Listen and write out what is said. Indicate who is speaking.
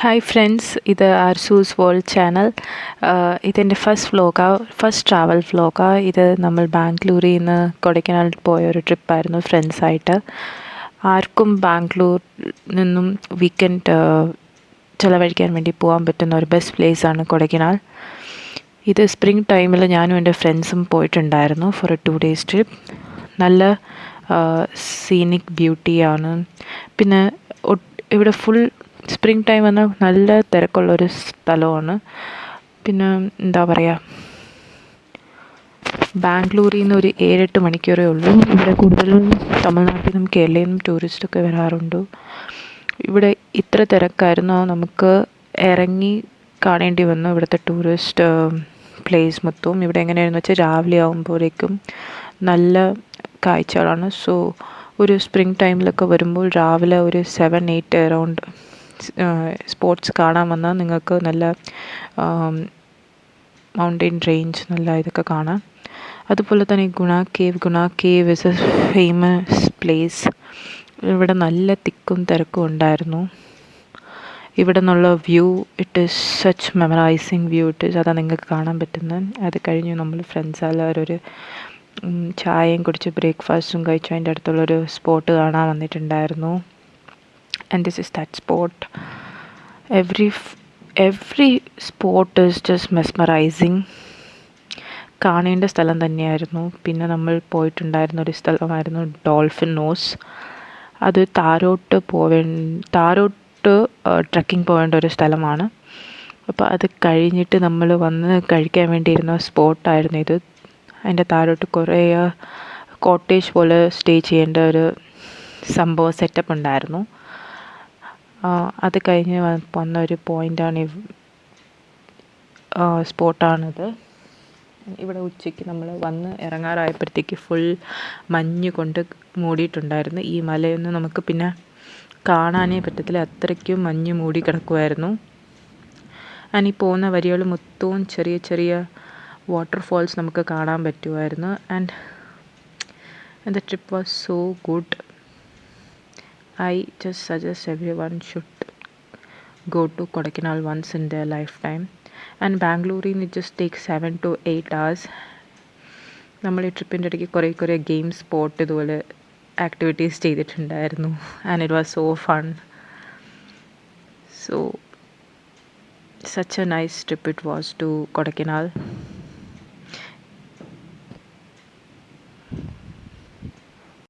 Speaker 1: Hi friends, ഇത് ആർസൂസ് world channel. ഇതെൻ്റെ first travel വ്ലോഗാണ്. ഇത് നമ്മൾ ബാംഗ്ലൂരിൽ നിന്ന് കൊടൈക്കനാൽ പോയൊരു ട്രിപ്പായിരുന്നു ഫ്രണ്ട്സായിട്ട്. ആർക്കും ബാംഗ്ലൂർ നിന്നും വീക്കെൻഡ് ചിലവഴിക്കാൻ വേണ്ടി പോകാൻ പറ്റുന്ന ഒരു ബെസ്റ്റ് പ്ലേസാണ് കൊടൈക്കനാൽ. ഇത് സ്പ്രിംഗ് ടൈമിൽ ഞാനും എൻ്റെ ഫ്രണ്ട്സും പോയിട്ടുണ്ടായിരുന്നു ഫോർ എ 2 days ട്രിപ്പ്. നല്ല സീനിക് ബ്യൂട്ടിയാണ്. പിന്നെ ഇവിടെ ഫുൾ സ്പ്രിംഗ് ടൈം എന്നാൽ നല്ല തിരക്കുള്ളൊരു സ്ഥലമാണ്. പിന്നെ എന്താ പറയുക, ബാംഗ്ലൂരിൽ നിന്ന് ഒരു 7-8 മണിക്കൂറേ ഉള്ളൂ. ഇവിടെ കൂടുതലും തമിഴ്നാട്ടിൽ നിന്നും കേരളയിൽ നിന്നും ടൂറിസ്റ്റൊക്കെ വരാറുണ്ട്. ഇവിടെ ഇത്ര തിരക്കായിരുന്നു, നമുക്ക് ഇറങ്ങി കാണേണ്ടി വന്നു ഇവിടുത്തെ ടൂറിസ്റ്റ് പ്ലേസ് മൊത്തവും. ഇവിടെ എങ്ങനെയാണെന്ന് വെച്ചാൽ രാവിലെ ആകുമ്പോഴേക്കും നല്ല കാഴ്ചകളാണ്. സോ ഒരു സ്പ്രിംഗ് ടൈമിലൊക്കെ വരുമ്പോൾ രാവിലെ ഒരു 7-8 അറൗണ്ട് സ്പോട്സ് കാണാൻ വന്നാൽ നിങ്ങൾക്ക് നല്ല മൗണ്ടെയിൻ റേഞ്ച് നല്ല ഇതൊക്കെ കാണാം. അതുപോലെ തന്നെ Guna cave is a famous place. ഇവിടെ നല്ല തിക്കും തിരക്കും ഉണ്ടായിരുന്നു. ഇവിടെ നിന്നുള്ള view it is such memorising view it is. അതാണ് നിങ്ങൾക്ക് കാണാൻ പറ്റുന്നത്. അത് കഴിഞ്ഞ് നമ്മൾ ഫ്രണ്ട്സ് എല്ലാവരും ചായയും കുടിച്ച് ബ്രേക്ക്ഫാസ്റ്റും കഴിച്ച് അതിൻ്റെ അടുത്തുള്ളൊരു സ്പോട്ട് കാണാൻ വന്നിട്ടുണ്ടായിരുന്നു. And this is that spot. Every spot is just mesmerizing. കാണേണ്ട സ്ഥലം തന്നെയായിരുന്നു. പിന്നെ നമ്മൾ പോയിട്ടുണ്ടായിരുന്ന ഒരു സ്ഥലമായിരുന്നു ഡോൾഫിൻ നോസ്. അത് താരോട്ട് ട്രക്കിംഗ് പോകേണ്ട ഒരു സ്ഥലമാണ്. അപ്പോൾ അത് കഴിഞ്ഞിട്ട് നമ്മൾ വന്ന് കഴിക്കാൻ വേണ്ടിയിരുന്ന സ്പോട്ടായിരുന്നു ഇത്. അതിൻ്റെ താരോട്ട് കുറേ കോട്ടേജ് പോലെ സ്റ്റേ ചെയ്യേണ്ട ഒരു സംഭവം സെറ്റപ്പ് ഉണ്ടായിരുന്നു. അത് കഴിഞ്ഞ് വന്ന ഒരു പോയിൻ്റാണ് സ്പോട്ടാണിത്. ഇവിടെ ഉച്ചയ്ക്ക് നമ്മൾ വന്ന് ഇറങ്ങാറായപ്പോഴത്തേക്ക് ഫുൾ മഞ്ഞ് കൊണ്ട് മൂടിയിട്ടുണ്ടായിരുന്നു. ഈ മലയൊന്നും നമുക്ക് പിന്നെ കാണാനേ പറ്റത്തില്ല, അത്രയ്ക്കും മഞ്ഞ് മൂടി കിടക്കുമായിരുന്നു. ഈ പോകുന്ന വരികൾ മൊത്തവും ചെറിയ ചെറിയ വാട്ടർഫോൾസ് നമുക്ക് കാണാൻ പറ്റുമായിരുന്നു. And the trip was so good. I just suggest everyone should go to Kodaikanal once in their lifetime. And Bangalore it just takes 7 to 8 hours. നമ്മൾ ഈ ട്രിപ്പിൻ്റെ ഇടയ്ക്ക് കുറേ ഗെയിം സ്പോട്ട് ഇതുപോലെ ആക്ടിവിറ്റീസ് ചെയ്തിട്ടുണ്ടായിരുന്നു. And it was so fun. So such a nice trip it was to Kodaikanal.